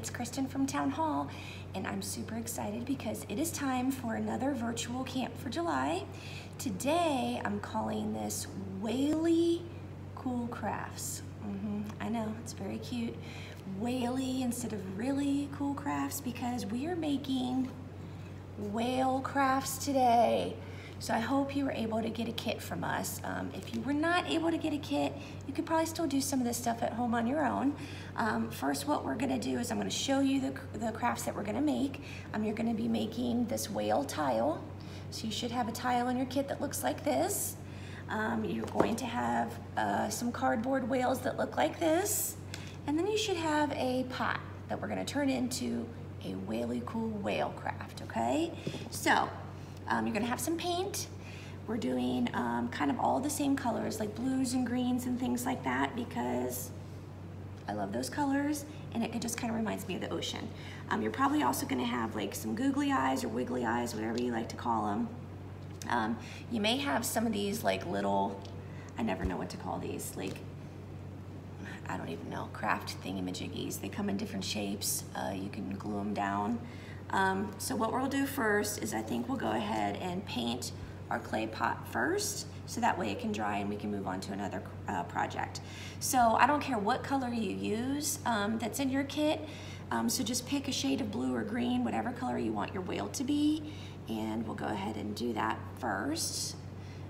it's Kristen from Town Hall, and I'm super excited because it is time for another virtual camp for July. Today, I'm calling this Whaley Cool Crafts. I know, it's very cute. Whaley instead of really cool crafts because we are making whale crafts today. So I hope you were able to get a kit from us. If you were not able to get a kit, you could probably still do some of this stuff at home on your own. First, what we're gonna do is I'm gonna show you the crafts that we're gonna make. You're gonna be making this whale tile. So you should have a tile in your kit that looks like this. You're going to have some cardboard whales that look like this. And then you should have a pot that we're gonna turn into a Whaley Cool whale craft, okay? So, you're gonna have some paint. We're doing kind of all the same colors, like blues and greens and things like that, because I love those colors, and it just kind of reminds me of the ocean. You're probably also gonna have like some googly eyes or wiggly eyes, whatever you like to call them. You may have some of these like little, I never know what to call these, like, I don't even know, craft thingamajiggies. They come in different shapes. You can glue them down. So what we'll do first is I think we'll go ahead and paint our clay pot first, so that way it can dry and we can move on to another project. So I don't care what color you use that's in your kit, so just pick a shade of blue or green, whatever color you want your whale to be, and we'll go ahead and do that first.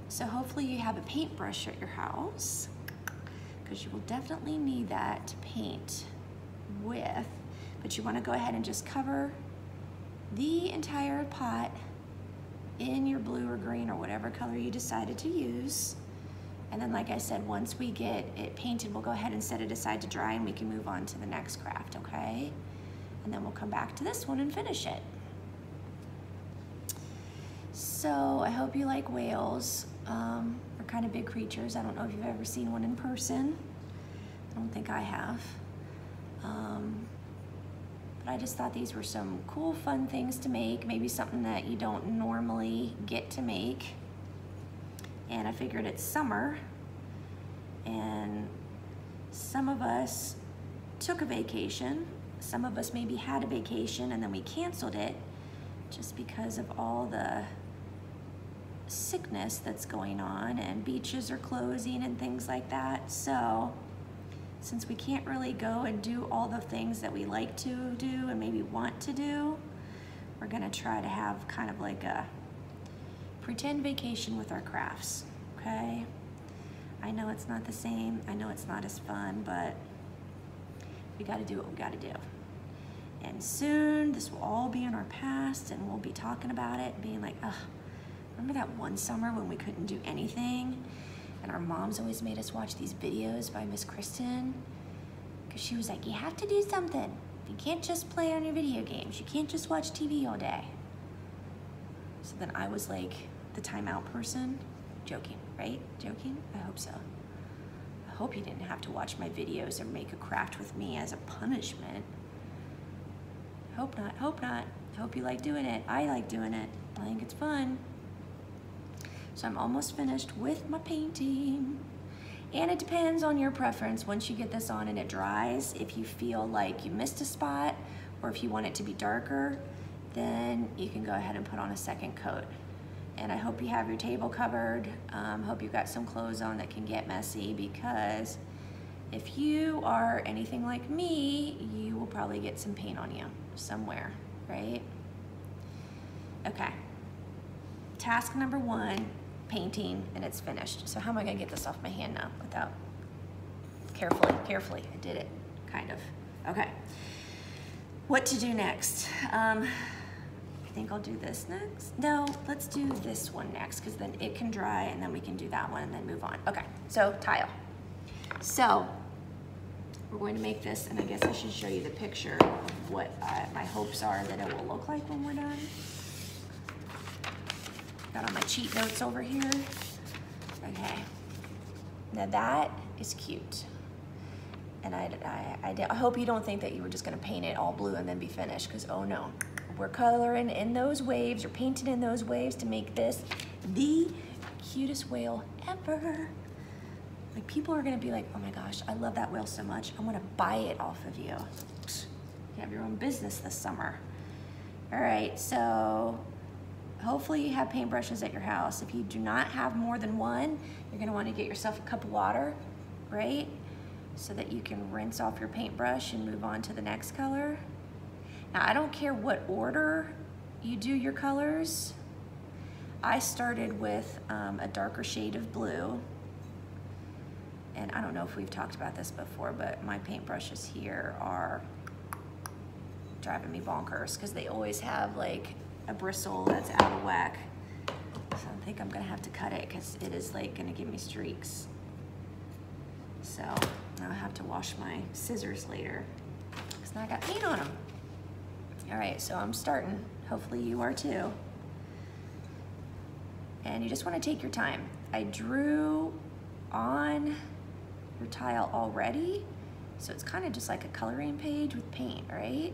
So hopefully you have a paintbrush at your house, because you will definitely need that to paint with, but you want to go ahead and just cover the entire pot in your blue or green or whatever color you decided to use. And then, like I said, once we get it painted, we'll go ahead and set it aside to dry and we can move on to the next craft, okay? And then we'll come back to this one and finish it. So I hope you like whales. They're kind of big creatures. I don't know if you've ever seen one in person. I don't think I have. But I just thought these were some cool, fun things to make, maybe something that you don't normally get to make. And I figured it's summer, and some of us took a vacation, some of us maybe had a vacation and then we canceled it just because of all the sickness that's going on and beaches are closing and things like that. So since we can't really go and do all the things that we like to do and maybe want to do, we're gonna try to have kind of like a pretend vacation with our crafts, okay? I know it's not the same, I know it's not as fun, but we gotta do what we gotta do. And soon, this will all be in our past and we'll be talking about it, being like, ugh, remember that one summer when we couldn't do anything? And our moms always made us watch these videos by Miss Kristen, because she was like, you have to do something. You can't just play on your video games. You can't just watch TV all day. So then I was like the timeout person. Joking, right? Joking? I hope so. I hope you didn't have to watch my videos or make a craft with me as a punishment. Hope not, hope not. Hope you like doing it. I like doing it. I think it's fun. So I'm almost finished with my painting. And it depends on your preference. Once you get this on and it dries, if you feel like you missed a spot or if you want it to be darker, then you can go ahead and put on a second coat. And I hope you have your table covered. Hope you've got some clothes on that can get messy, because if you are anything like me, you will probably get some paint on you somewhere, right? Okay. Task number one, painting, and it's finished. So how am I gonna get this off my hand now without, carefully, I did it, kind of. Okay, what to do next? I think I'll do this next. No, let's do this one next, because then it can dry and then we can do that one and then move on. Okay, so tile. So we're going to make this, and I guess I should show you the picture of what my hopes are that it will look like when we're done. Got all my cheat notes over here. Okay, now that is cute. And I hope you don't think that you were just gonna paint it all blue and then be finished, because oh no. We're coloring in those waves, or painting in those waves to make this the cutest whale ever. Like, people are gonna be like, oh my gosh, I love that whale so much, I'm gonna buy it off of you. You have your own business this summer. All right, so hopefully you have paintbrushes at your house. If you do not have more than one, you're gonna wanna get yourself a cup of water, right? So that you can rinse off your paintbrush and move on to the next color. Now, I don't care what order you do your colors. I started with a darker shade of blue. And I don't know if we've talked about this before, but my paintbrushes here are driving me bonkers because they always have like a bristle that's out of whack. So I think I'm gonna have to cut it because it is like gonna give me streaks. So I'll have to wash my scissors later because now I got paint on them. All right, so I'm starting. Hopefully you are too. And you just wanna take your time. I drew on your tile already, so it's kind of just like a coloring page with paint, right?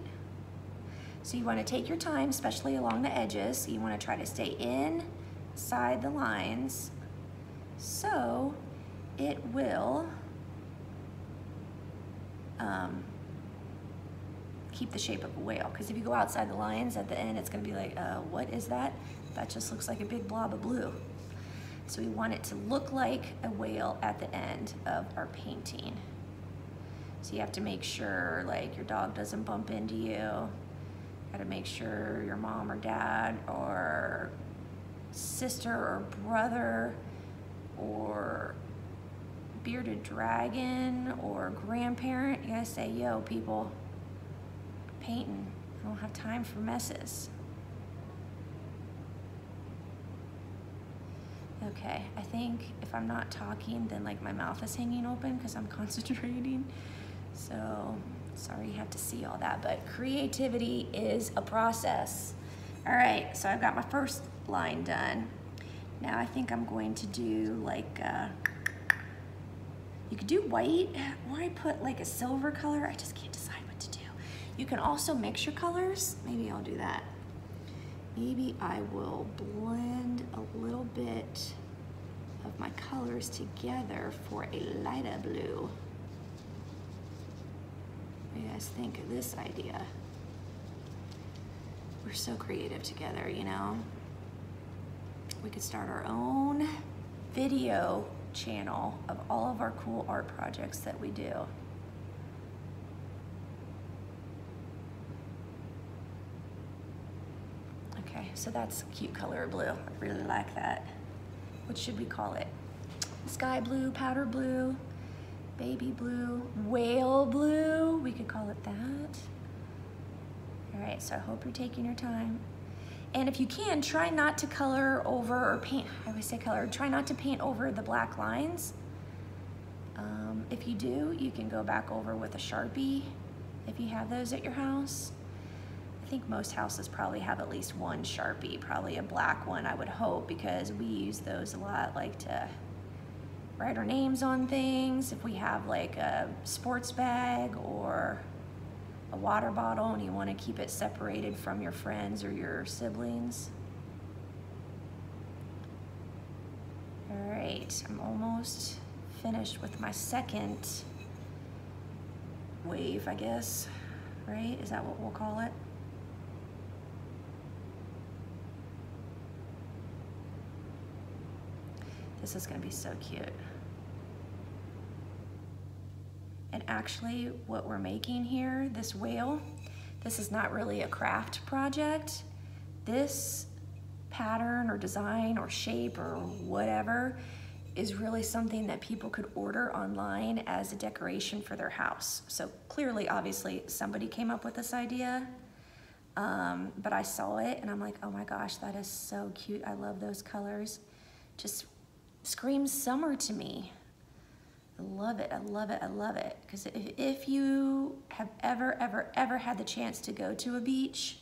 So you want to take your time, especially along the edges. So you want to try to stay inside the lines so it will keep the shape of a whale. Because if you go outside the lines at the end, it's going to be like, what is that? That just looks like a big blob of blue. So we want it to look like a whale at the end of our painting. So you have to make sure like your dog doesn't bump into you. Got to make sure your mom or dad or sister or brother or bearded dragon or grandparent, you gotta say, yo, people, painting. I don't have time for messes. Okay, I think if I'm not talking, then like my mouth is hanging open because I'm concentrating. So sorry you have to see all that, but creativity is a process. All right, so I've got my first line done. Now I think I'm going to do like, you could do white, or I put like a silver color. I just can't decide what to do. You can also mix your colors. Maybe I'll do that. Maybe I will blend a little bit of my colors together for a lighter blue. What do you guys think of this idea? We're so creative together, you know? We could start our own video channel of all of our cool art projects that we do. Okay, so that's a cute color of blue. I really like that. What should we call it? Sky blue, powder blue, baby blue, whale blue. We could call it that. All right, so I hope you're taking your time. And if you can, try not to color over or paint, I always say color, try not to paint over the black lines. If you do, you can go back over with a Sharpie if you have those at your house. I think most houses probably have at least one Sharpie, probably a black one, I would hope, because we use those a lot, like to write our names on things. If we have like a sports bag or a water bottle and you want to keep it separated from your friends or your siblings. All right, I'm almost finished with my second wave, I guess, right? Is that what we'll call it? This is gonna be so cute. And actually what we're making here, this whale, this is not really a craft project. This pattern or design or shape or whatever is really something that people could order online as a decoration for their house. So clearly, obviously, somebody came up with this idea, but I saw it and I'm like, oh my gosh, that is so cute. I love those colors. Just screams summer to me. I love it, I love it, I love it. Because if you have ever had the chance to go to a beach,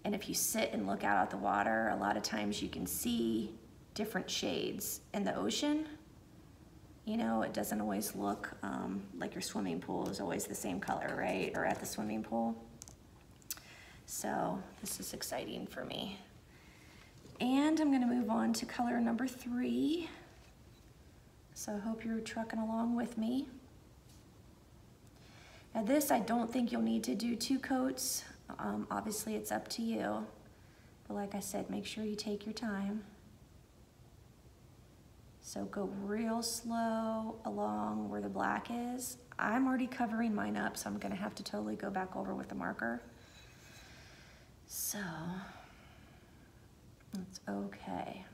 and if you sit and look out at the water, a lot of times you can see different shades in the ocean. You know, it doesn't always look like your swimming pool is always the same color, right? Or at the swimming pool. So this is exciting for me. And I'm gonna move on to color number 3. So I hope you're trucking along with me. Now this, I don't think you'll need to do 2 coats. Obviously it's up to you. But like I said, make sure you take your time. So go real slow along where the black is. I'm already covering mine up, so I'm gonna have to totally go back over with the marker. So, it's okay.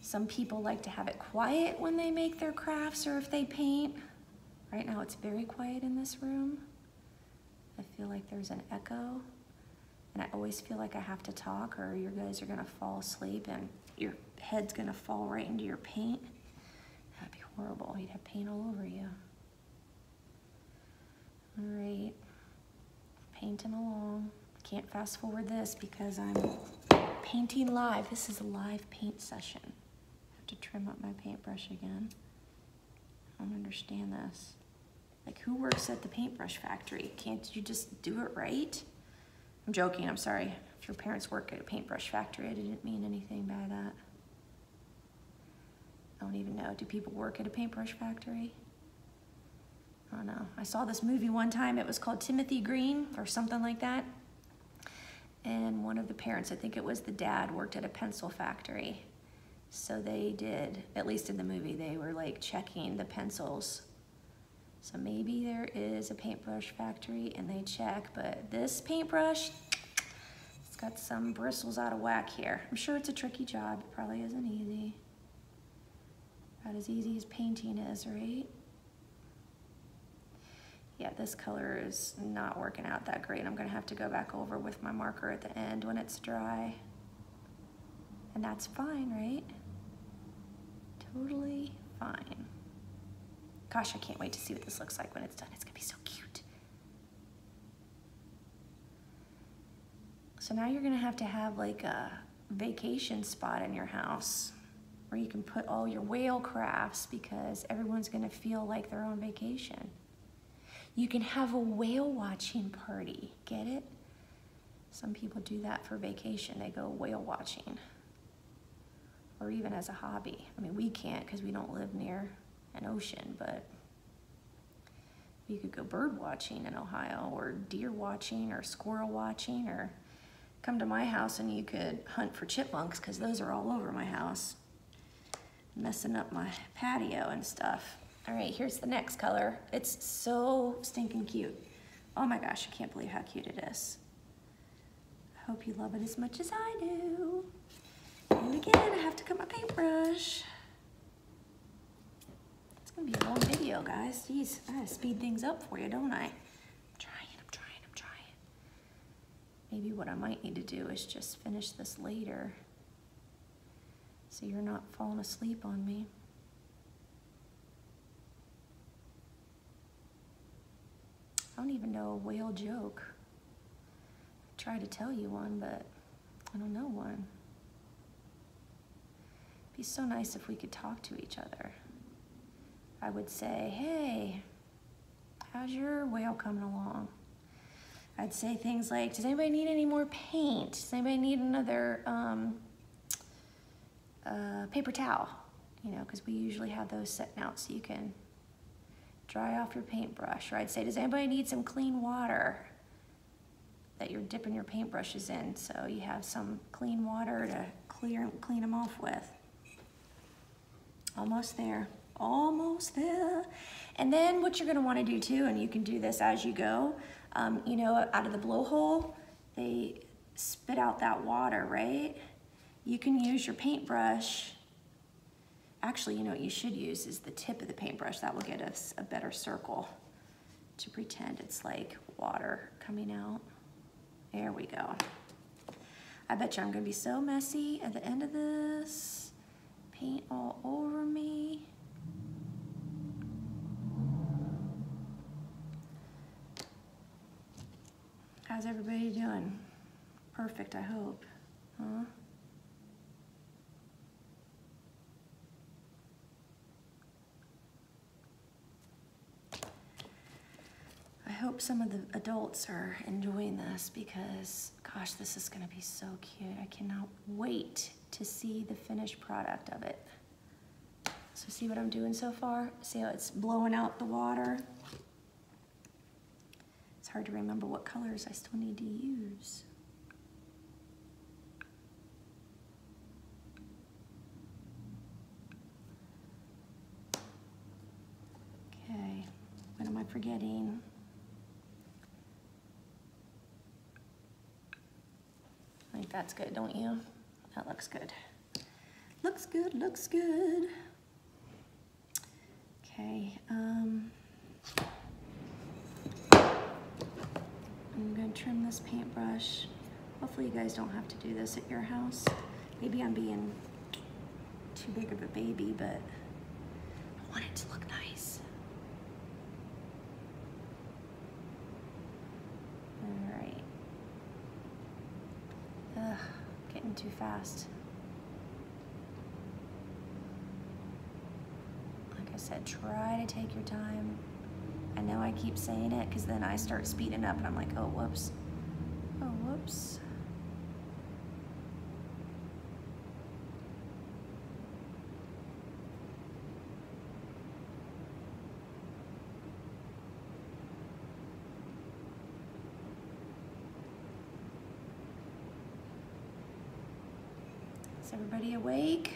Some people like to have it quiet when they make their crafts or if they paint. Right now it's very quiet in this room. I feel like there's an echo. And I always feel like I have to talk or you guys are gonna fall asleep and your head's gonna fall right into your paint. That'd be horrible. You'd have paint all over you. All right, painting along. Can't fast forward this because I'm painting live. This is a live paint session. I have to trim up my paintbrush again. I don't understand this. Like, who works at the paintbrush factory? Can't you just do it right? I'm joking, I'm sorry. If your parents work at a paintbrush factory, I didn't mean anything by that. I don't even know, do people work at a paintbrush factory? I don't know. I saw this movie one time, it was called Timothy Green or something like that. And one of the parents, I think it was the dad, worked at a pencil factory. So they did, at least in the movie, they were like checking the pencils. So maybe there is a paintbrush factory and they check, but this paintbrush, it's got some bristles out of whack here. I'm sure it's a tricky job, it probably isn't easy. About as easy as painting is, right? Yeah, this color is not working out that great. I'm gonna have to go back over with my marker at the end when it's dry. And that's fine, right? Totally fine. Gosh, I can't wait to see what this looks like when it's done. It's gonna be so cute. So now you're gonna have like a vacation spot in your house where you can put all your whale crafts because everyone's gonna feel like they're on vacation. You can have a whale watching party, get it? Some people do that for vacation. They go whale watching or even as a hobby. I mean, we can't because we don't live near an ocean, but you could go bird watching in Ohio or deer watching or squirrel watching or come to my house and you could hunt for chipmunks because those are all over my house, messing up my patio and stuff. All right, here's the next color. It's so stinking cute. Oh my gosh, I can't believe how cute it is. I hope you love it as much as I do. And again, I have to cut my paintbrush. It's gonna be a long video, guys. Jeez, I gotta speed things up for you, don't I? I'm trying. Maybe what I might need to do is just finish this later so you're not falling asleep on me. I don't even know a whale joke. I tried to tell you one, but I don't know one. It'd be so nice if we could talk to each other. I would say, hey, how's your whale coming along? I'd say things like, does anybody need any more paint? Does anybody need another paper towel? You know, because we usually have those sitting out so you can dry off your paintbrush. Or I'd say, does anybody need some clean water that you're dipping your paintbrushes in so you have some clean water to clean them off with? Almost there. Almost there. And then what you're gonna wanna do too, and you can do this as you go, you know, out of the blowhole, they spit out that water, right? You can use your paintbrush. Actually, you know what you should use is the tip of the paintbrush. That will get us a better circle to pretend it's like water coming out. There we go. I bet you I'm gonna be so messy at the end of this. Paint all over me. How's everybody doing? Perfect, I hope. Huh? I hope some of the adults are enjoying this because, gosh, this is gonna be so cute. I cannot wait to see the finished product of it. So see what I'm doing so far? See how it's blowing out the water? It's hard to remember what colors I still need to use. Okay, what am I forgetting? I think that's good, don't you? That looks good. Looks good, looks good. Okay, I'm gonna trim this paintbrush. Hopefully you guys don't have to do this at your house. Maybe I'm being too big of a baby, but I want it to look nice. All right. Ugh, getting too fast. Like I said, try to take your time. I know I keep saying it because then I start speeding up and I'm like, oh, whoops. Oh, whoops. Is everybody awake?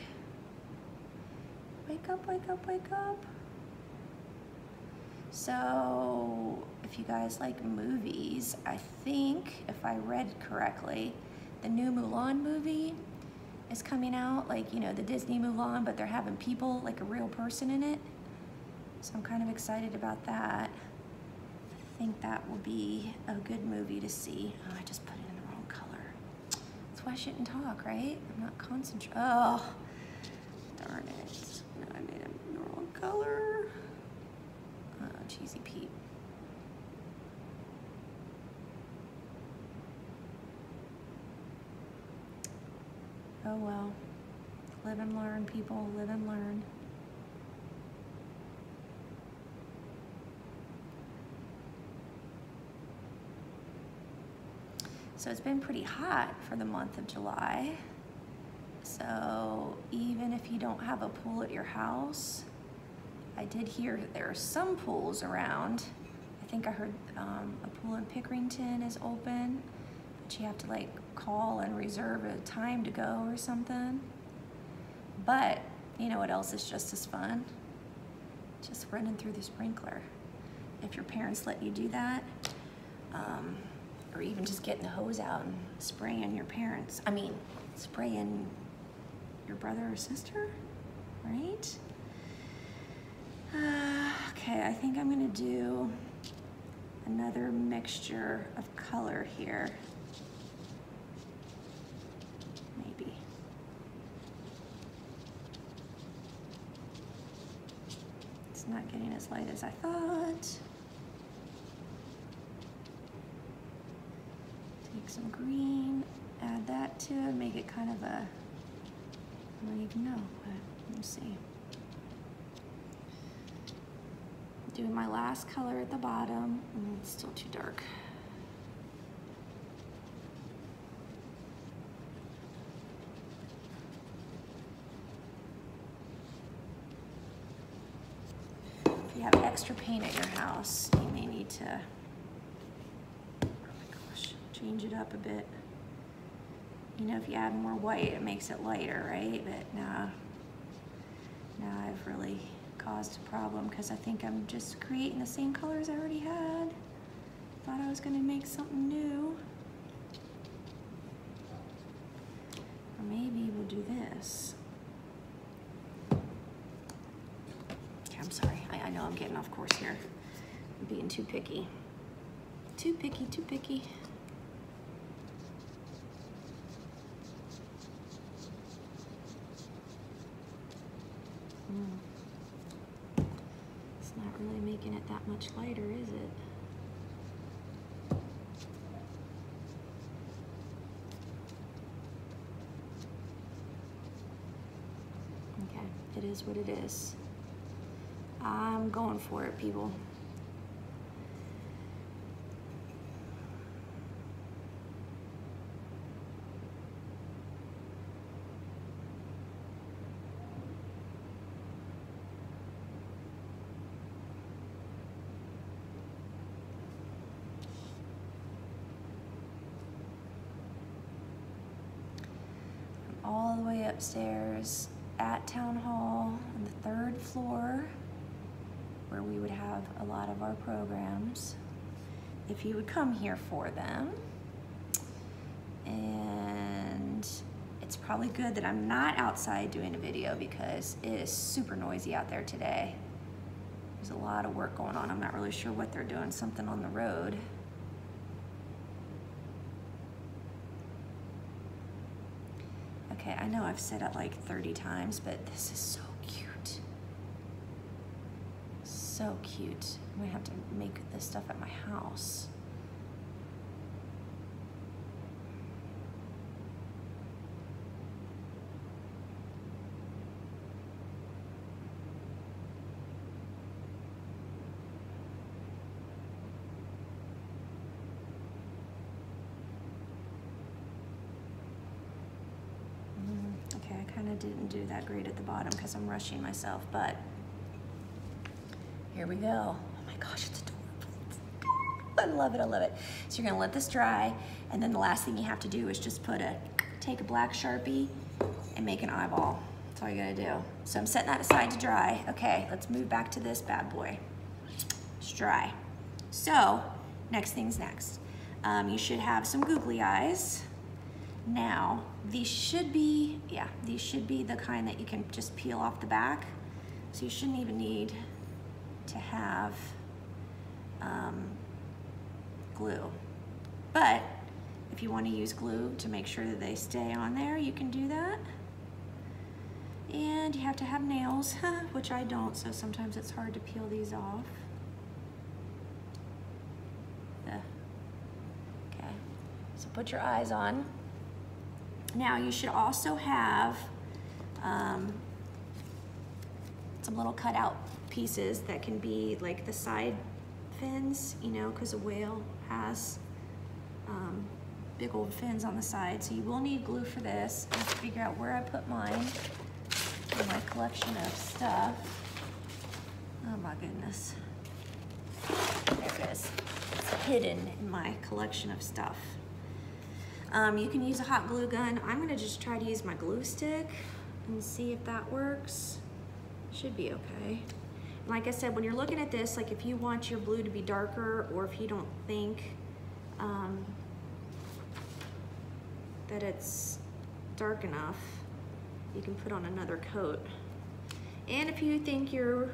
Wake up, wake up, wake up. So, if you guys like movies, I think, if I read correctly, the new Mulan movie is coming out, like, you know, the Disney Mulan, but they're having people, like a real person in it. So I'm kind of excited about that. I think that will be a good movie to see. Oh, I just put it in the wrong color. That's why I shouldn't talk, right? I'm not concentrating. Oh, darn it. No, I made it in the wrong color. Cheesy Pete. Oh well. Live and learn, people. Live and learn. So it's been pretty hot for the month of July. So even if you don't have a pool at your house, I did hear that there are some pools around. I think I heard a pool in Pickerington is open, but you have to like call and reserve a time to go or something. But you know what else is just as fun? Just running through the sprinkler. If your parents let you do that, or even just getting the hose out and spraying your parents, spraying your brother or sister, right? Okay, I think I'm gonna do another mixture of color here. Maybe. It's not getting as light as I thought. Take some green, add that to it, make it kind of a, I don't even know, but let me see. Doing my last color at the bottom. It's still too dark. If you have extra paint at your house, you may need to, oh my gosh, change it up a bit. You know, if you add more white, it makes it lighter, right? But now I've really caused a problem because I think I'm just creating the same colors I already had. Thought I was gonna make something new. Or maybe we'll do this. Okay, I'm sorry. I know I'm getting off course here. I'm being too picky. Too picky, too picky. It's not really making it that much lighter, is it? Okay, it is what it is. I'm going for it, people. the way upstairs at Town Hall on the 3rd floor, where we would have a lot of our programs if you would come here for them. And it's probably good that I'm not outside doing a video because it is super noisy out there today. There's a lot of work going on. I'm not really sure what they're doing, something on the road. Okay, I know I've said it like 30 times, but this is so cute. So cute. I'm gonna have to make this stuff at my house. Okay, I kind of didn't do that great at the bottom because I'm rushing myself, but here we go. Oh my gosh, it's adorable. I love it, I love it. So you're gonna let this dry, and then the last thing you have to do is just take a black Sharpie and make an eyeball. That's all you gotta do. So I'm setting that aside to dry. Okay, let's move back to this bad boy. It's dry. So, next thing's next. You should have some googly eyes. Now, these should be the kind that you can just peel off the back. So you shouldn't even need to have glue. But if you want to use glue to make sure that they stay on there, you can do that. And you have to have nails, which I don't, so sometimes it's hard to peel these off. Okay, so put your eyes on. Now you should also have some little cutout pieces that can be like the side fins, you know, because a whale has big old fins on the side. So you will need glue for this. I have to figure out where I put mine in my collection of stuff. Oh my goodness. There it is. It's hidden in my collection of stuff. You can use a hot glue gun. I'm gonna just try to use my glue stick and see if that works. Should be okay. Like I said, when you're looking at this, like if you want your blue to be darker, or if you don't think that it's dark enough, you can put on another coat. And if you think your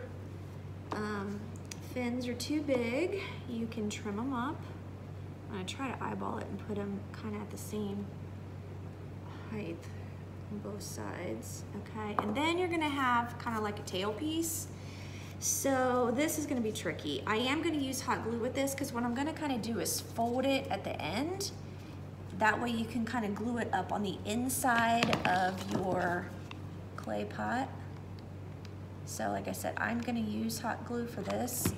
fins are too big, you can trim them up. I'm gonna try to eyeball it and put them kind of at the same height on both sides, okay? And then you're gonna have kind of like a tail piece. So this is gonna be tricky. I am gonna use hot glue with this because what I'm gonna kind of do is fold it at the end. That way you can kind of glue it up on the inside of your clay pot. So like I said, I'm gonna use hot glue for this.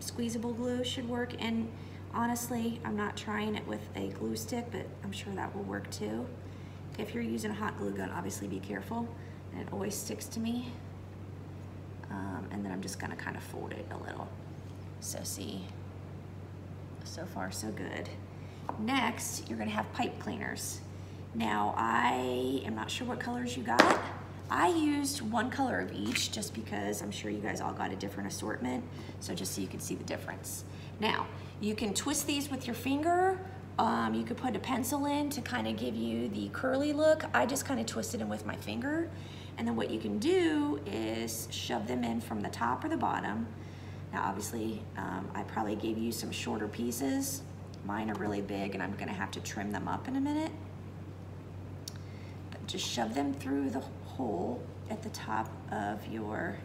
Squeezable glue should work, and honestly, I'm not trying it with a glue stick, but I'm sure that will work too. If you're using a hot glue gun, obviously be careful, and it always sticks to me. And then I'm just gonna kind of fold it a little. So see, so far so good. Next, you're gonna have pipe cleaners. Now, I am not sure what colors you got. I used one color of each just because I'm sure you guys all got a different assortment, so just so you can see the difference. Now, you can twist these with your finger. You could put a pencil in to kind of give you the curly look. I just kind of twisted them with my finger. And then what you can do is shove them in from the top or the bottom. Now, obviously, I probably gave you some shorter pieces. Mine are really big, and I'm gonna have to trim them up in a minute. But just shove them through the hole at the top of your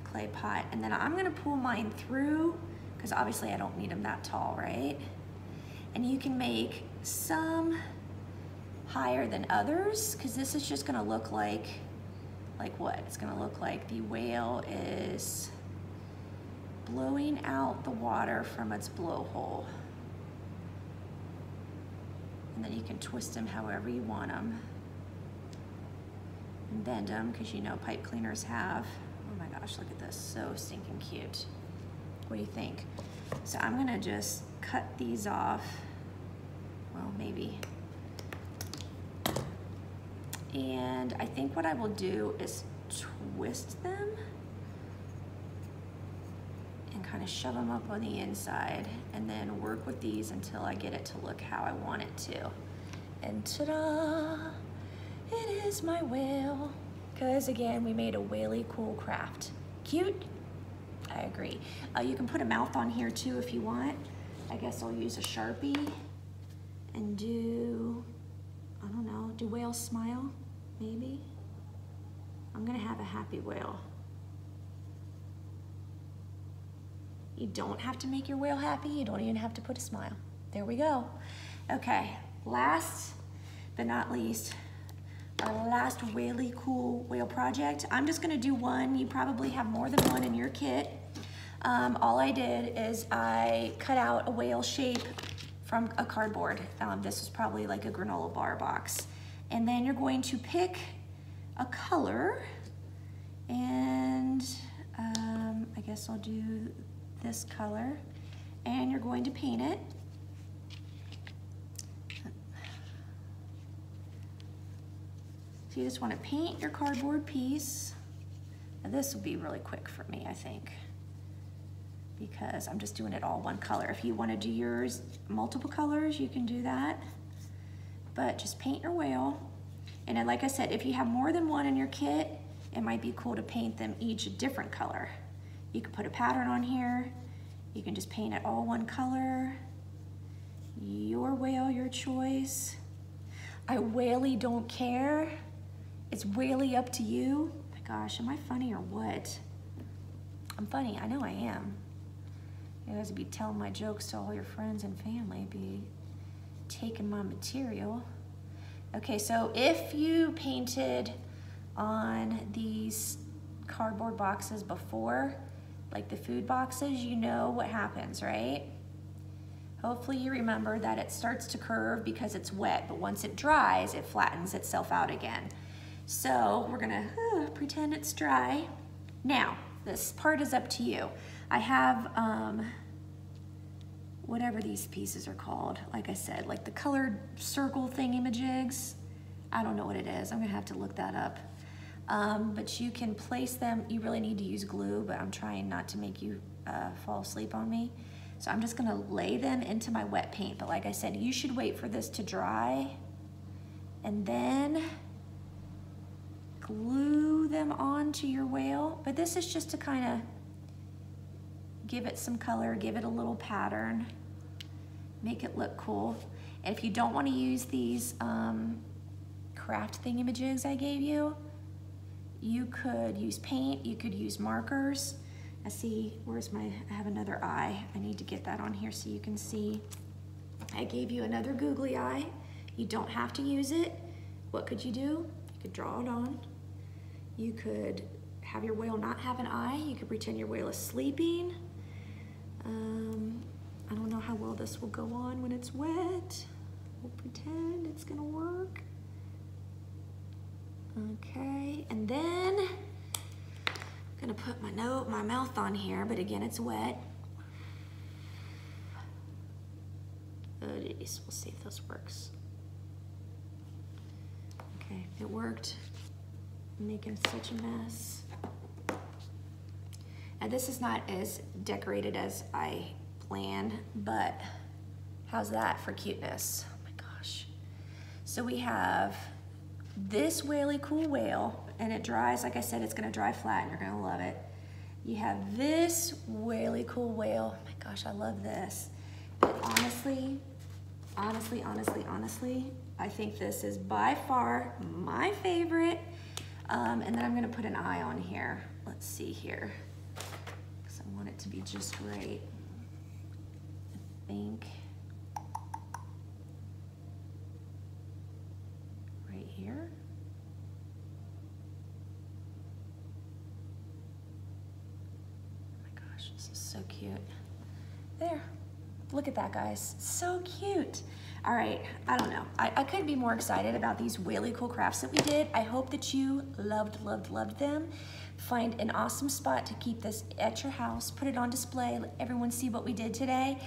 clay pot. And then I'm gonna pull mine through, because obviously I don't need them that tall, right? And you can make some higher than others, because this is just gonna look like what? It's gonna look like the whale is blowing out the water from its blowhole. And then you can twist them however you want them. And bend them, because you know pipe cleaners have, oh my gosh, look at this, so stinking cute. What do you think? So I'm gonna just cut these off. Well, maybe And I think what I will do is twist them and kind of shove them up on the inside, and then work with these until I get it to look how I want it to. And ta-da, it is my whale. Because again, we made a Whaley Cool Craft. Cute? I agree. You can put a mouth on here too if you want. I guess I'll use a Sharpie and do, I don't know, do whale smile, maybe? I'm gonna have a happy whale. You don't have to make your whale happy. You don't even have to put a smile. There we go. Okay, last but not least, our last Whaley Cool whale project. I'm just gonna do one. You probably have more than one in your kit. All I did is I cut out a whale shape from a cardboard. This was probably like a granola bar box. And then you're going to pick a color, and I guess I'll do this color, and you're going to paint it. So you just want to paint your cardboard piece. Now this will be really quick for me, I think, because I'm just doing it all one color. If you want to do yours multiple colors, you can do that, but just paint your whale. And then, like I said, if you have more than one in your kit, it might be cool to paint them each a different color. You can put a pattern on here. You can just paint it all one color. Your whale, your choice. I whaley don't care. It's whaley up to you. Oh my gosh, am I funny or what? I'm funny, I know I am. You guys would be telling my jokes to all your friends and family, be taking my material. Okay, so if you painted on these cardboard boxes before, like the food boxes, you know what happens, right? Hopefully you remember that it starts to curve because it's wet, but once it dries, it flattens itself out again. So we're gonna pretend it's dry. Now, this part is up to you. I have whatever these pieces are called, like I said, like the colored circle thingy-majigs. I don't know what it is, I'm gonna have to look that up. But you can place them, you really need to use glue, but I'm trying not to make you fall asleep on me. So I'm just gonna lay them into my wet paint. But like I said, you should wait for this to dry and then glue them onto your whale. But this is just to kind of give it some color, give it a little pattern, make it look cool. And if you don't want to use these craft thingy-majigs I gave you, you could use paint, you could use markers. I see, I have another eye. I need to get that on here so you can see. I gave you another googly eye. You don't have to use it. What could you do? You could draw it on. You could have your whale not have an eye. You could pretend your whale is sleeping. I don't know how well this will go on when it's wet. We'll pretend it's gonna work. Okay, and then I'm gonna put my mouth on here, but again, it's wet. Oh geez, we'll see if this works. Okay, it worked. I'm making such a mess. And this is not as decorated as I planned, but how's that for cuteness? Oh my gosh. So we have this Whaley Cool whale, and it dries, like I said, it's gonna dry flat and you're gonna love it. You have this Whaley Cool whale. Oh my gosh, I love this. But honestly, I think this is by far my favorite. And then I'm gonna put an eye on here. Let's see here, because I want it to be just right. I think right here. Oh my gosh, this is so cute. There, look at that, guys, so cute. All right, I don't know. I couldn't be more excited about these Whaley Cool Crafts that we did. I hope that you loved them. Find an awesome spot to keep this at your house. Put it on display. Let everyone see what we did today.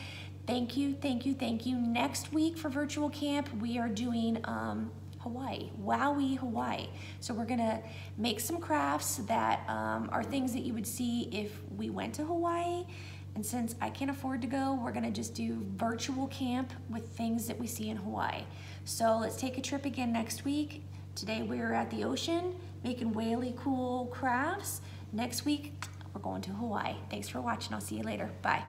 Thank you. Next week for virtual camp, we are doing Hawaii, Whaley, Hawaii. So we're gonna make some crafts that are things that you would see if we went to Hawaii. And since I can't afford to go, we're gonna just do virtual camp with things that we see in Hawaii. So let's take a trip again next week. Today we're at the ocean making Whaley Cool Crafts. Next week, we're going to Hawaii. Thanks for watching. I'll see you later. Bye.